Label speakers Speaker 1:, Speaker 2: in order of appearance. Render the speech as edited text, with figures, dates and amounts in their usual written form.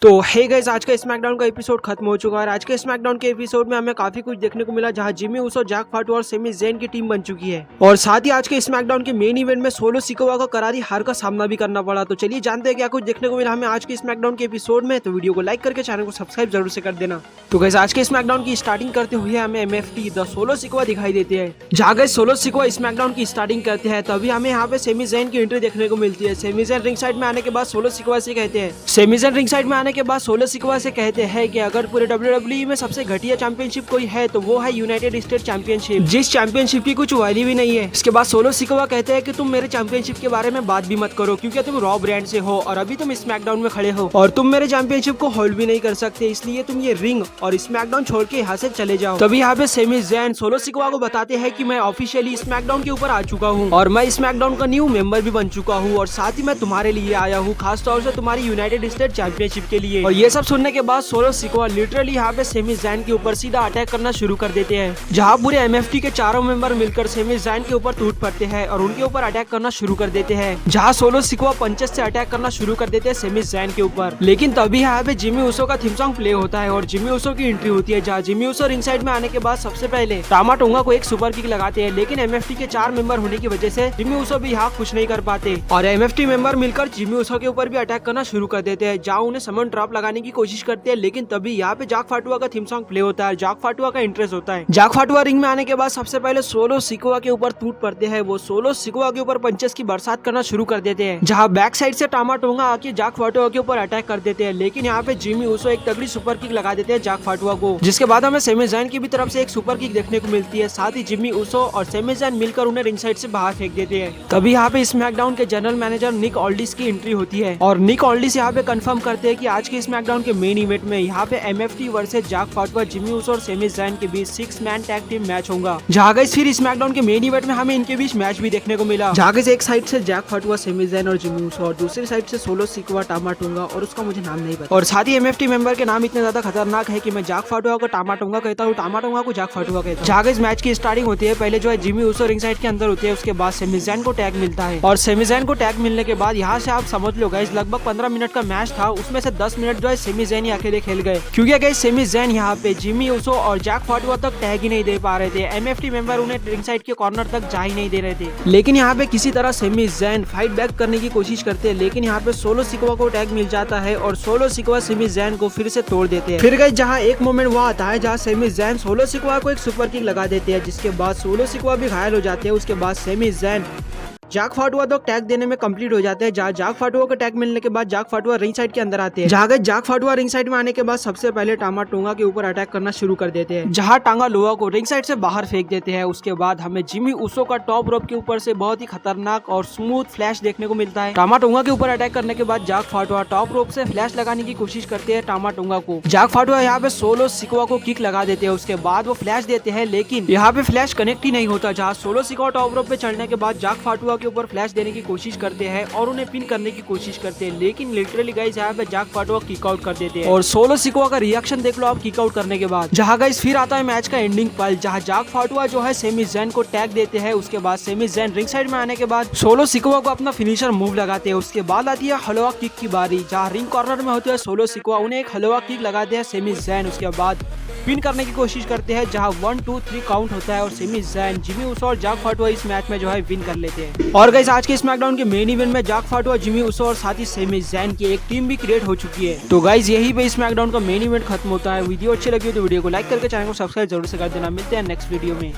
Speaker 1: तो hey guys, आज का स्मैकडाउन का एपिसोड खत्म हो चुका है। आज के स्मैकडाउन के एपिसोड में हमें काफी कुछ देखने को मिला, जहां जिमी ऊसो, जैक फाटू और सेमी ज़ेन की टीम बन चुकी है। और साथ ही आज के स्मैकडाउन के मेन इवेंट में सोलो सिकोआ को करारी हार का सामना भी करना पड़ा। तो चलिए जानते हैं क्या कुछ देखने को मिला हमें आज के स्मैकडाउन के एपिसोड में। तो वीडियो को लाइक करके चैनल को सब्सक्राइब जरूर से कर देना। तो गाइस, आज के स्मैकडाउन की स्टार्टिंग करते हुए हमें MFT द सोलो सिकोआ दिखाई देते हैं। जहाँ गाइस सोलो सिकोआ स्मैकडाउन की स्टार्टिंग करते हैं, तभी हमें यहाँ पे सेमी ज़ेन की एंट्री देखने को मिलती है। सेमी ज़ेन रिंग साइड में आने के बाद सोलो सिकोआ से कहते हैं सेमी ज़ेन रिंग साइड में आने के बाद सोलो सिकोआ से कहते हैं कि अगर पूरे WWE में सबसे घटिया चैंपियनशिप कोई है तो वो है यूनाइटेड स्टेट चैंपियनशिप, जिस चैंपियनशिप की कुछ वैल्यू भी नहीं है। इसके बाद सोलो सिकोआ कहते हैं कि तुम मेरे चैंपियनशिप के बारे में बात भी मत करो, क्योंकि तुम रॉ ब्रांड से हो और अभी तुम स्मैकडाउन में खड़े हो और तुम मेरे चैंपियनशिप को होल्ड भी नहीं कर सकते, इसलिए तुम ये रिंग और स्मैकडाउन छोड़ के यहाँ से चले जाओ। तभी यहाँ पे सेमी ज़ेन सोलो सिकोआ को बताते हैं कि मैं ऑफिशियली स्मैकडाउन के ऊपर आ चुका हूँ और मैं स्मैकडाउन का न्यू मेंबर भी बन चुका हूँ, और साथ ही मैं तुम्हारे लिए आया हूँ, खास तौर से तुम्हारी यूनाइटेड स्टेट चैंपियनशिप के लिए। और ये सब सुनने के बाद सोलो सिकोआ लिटरली यहाँ पे सेमी ज़ेन के ऊपर सीधा अटैक करना शुरू कर देते हैं, जहाँ पूरे MFT के चारों मेंबर मिलकर सेमी ज़ेन के ऊपर टूट पड़ते हैं और उनके ऊपर अटैक करना शुरू कर देते हैं। जहाँ सोलो सिकोआ पंचेस से अटैक करना शुरू कर देते हैं सेमी ज़ेन के ऊपर। लेकिन तभी यहाँ पे जिमी ऊसो का थीम सॉन्ग प्ले होता है और जिमी ऊसो की एंट्री होती है, जहाँ जिमी ऊसो रिंग साइड में आने के बाद सबसे पहले टामा टोंगा को एक सुपर किक लगाते हैं। लेकिन MFT के 4 मेंबर होने की वजह से जिमी ऊसो भी यहाँ कुछ नहीं कर पाते और MFT मेंबर मिलकर जिमी ऊसो के ऊपर भी अटैक करना शुरू कर देते हैं, जहाँ उन्हें समन ड्रॉप लगाने की कोशिश करते हैं। लेकिन तभी यहाँ पे जैक फाटुआ का थीम सॉन्ग प्ले होता है, जैक फाटुआ का इंटरेस्ट होता है। जैक फाटुआ रिंग में आने के बाद सबसे पहले सोलो सिकोआ के ऊपर टूट पड़ते हैं। वो सोलो सिकोआ के ऊपर पंचेस की बरसात करना शुरू कर देते हैं, जहाँ बैक साइड से टामा टोंगा आके जैक फाटुआ के ऊपर अटैक कर देते हैं। लेकिन यहाँ पे जिमी ऊसो एक तगड़ी सुपर किक लगा देते हैं जैक फाटुआ को, जिसके बाद हमें सेमी ज़ेन की भी तरफ से एक सुपर किक देखने को मिलती है। साथ ही जिमी ऊसो और सेमी ज़ेन मिलकर उन्हें रिंग साइड से बाहर फेंक देते हैं। तभी यहाँ पे स्मैकडाउन के जनरल मैनेजर निक ऑल्डिस की एंट्री होती है और निक ऑल्डिस यहाँ पे कंफर्म करते हैं कि आज के स्मैकडाउन के मेन इवेंट में यहाँ पे MFT versus Jack Fatu, Jimmy Uso और सेमी ज़ेन के बीच 6 मैन टैग टीम मैच होगा। जहाँ गाइस फिर स्मैकडाउन के मेन इवेंट में हमें इनके बीच मैच भी देखने को मिला, जहाँ गाइस एक साइड से जैक फाटुआ, सेमी ज़ेन और जिमी ऊसो और दूसरी साइड से सोलो सिकोआ, टामा टोंगा और उसका मुझे नाम नहीं पता। और साथ ही MFT मेंबर के नाम इतने ज्यादा खतरनाक है कि मैं जैक फाटुआ को टामा टोंगा कहता हूँ, टामा टोंगा को जैक फाटुआ कहता हूँ। जहाँ गाइस मैच की स्टार्टिंग होती है, पहले जो है जिमी ऊसो रिंग साइड के अंदर होते हैं, उसके बाद सेमी ज़ेन को टैग मिलता है और सेमी ज़ेन को टैग मिलने के बाद यहाँ से आप समझ लो गाइस लगभग 15 मिनट का मैच था, उसमें से 10 मिनट जो है सेमी ज़ेन ही अकेले खेल गए, क्योंकि गाइस सेमी ज़ेन यहाँ पे जिमी ऊसो और जैक फाटुआ तक टैग ही नहीं दे पा रहे थे। MFT मेंबर उन्हें रिंग साइड के कॉर्नर तक जा ही नहीं दे रहे थे। लेकिन यहाँ पे किसी तरह सेमी ज़ेन फाइट बैक करने की कोशिश करते हैं, लेकिन यहाँ पे सोलो सिकोआ को टैग मिल जाता है और सोलो सिकोआ सेमी ज़ेन को फिर से तोड़ देते हैं। फिर गाइस जहाँ एक मोमेंट वहाँ आता है जहाँ सेमी ज़ेन सोलो सिकोआ को एक सुपर किक लगा देते हैं, जिसके बाद सोलो सिकोआ भी घायल हो जाते हैं। उसके बाद सेमी ज़ेन जैक फाटुआ तो टैग देने में कंप्लीट हो जाते हैं, जहाँ जैक फाटुआ को टैग मिलने के बाद जैक फाटुआ रिंग साइड के अंदर आते हैं। जहाँ जैक फाटुआ रिंग साइड में आने के बाद सबसे पहले टामा टोंगा के ऊपर अटैक करना शुरू कर देते हैं, जहाँ टांगा लोआ को रिंग साइड से बाहर फेंक देते हैं। उसके बाद हमें जिमी ऊसो का टॉप रोप के ऊपर से बहुत ही खतरनाक और स्मूथ फ्लैश देखने को मिलता है। टामा टोंगा के ऊपर अटैक करने के बाद जैक फाटुआ टॉप रोप से फ्लैश लगाने की कोशिश करते हैं टामा टोंगा को। जैक फाटुआ यहाँ पे सोलो सिकोआ को किक लगा देते हैं, उसके बाद वो फ्लैश देते हैं, लेकिन यहाँ पे फ्लैश कनेक्ट ही नहीं होता। जहाँ सोलो सिकोआ टॉप रोप पे चढ़ने के बाद जैक फाटुआ के ऊपर फ्लैश देने कोशिश करते हैं और उन्हें पिन करने की कोशिश करते हैं, लेकिन लिटरली गाइस यहाँ पे जैक फाटुआ किक आउट कर देते हैं। और सोलो सिकोआ का रिएक्शन देख लो आप किक आउट करने के बाद। जहाँ गाइस फिर आता है मैच का एंडिंग पल, जहाँ जैक फाटुआ जो है सेमी ज़ेन को टैग देते हैं। उसके बाद सेमी ज़ेन रिंग साइड में आने के बाद सोलो सिकोआ को अपना फिनिशर मूव लगाते हैं। उसके बाद आती है हलवा किक की बारी, जहाँ रिंग कॉर्नर में होते हैं सोलो सिकोआ, उन्हें एक हलवा किक लगाते हैं सेमी ज़ेन। उसके बाद पिन करने की कोशिश करते हैं, जहां 1 2 3 काउंट होता है और सेमी ज़ेन, जिमी ऊसो और जैक फाटुआ इस मैच में जो है विन कर लेते हैं। और गाइस आज के स्मैकडाउन के मेन इवेंट में जैक फाटुआ, जिमी ऊसो और साथ ही सेमी ज़ेन की एक टीम भी क्रिएट हो चुकी है। तो गाइस यही पे स्मैकडाउन का मेन इवेंट खत्म होता है। वीडियो अच्छी लगी हो तो वीडियो को लाइक करके चैनल को सब्सक्राइब जरूर से कर देना। मिलते हैं नेक्स्ट वीडियो में।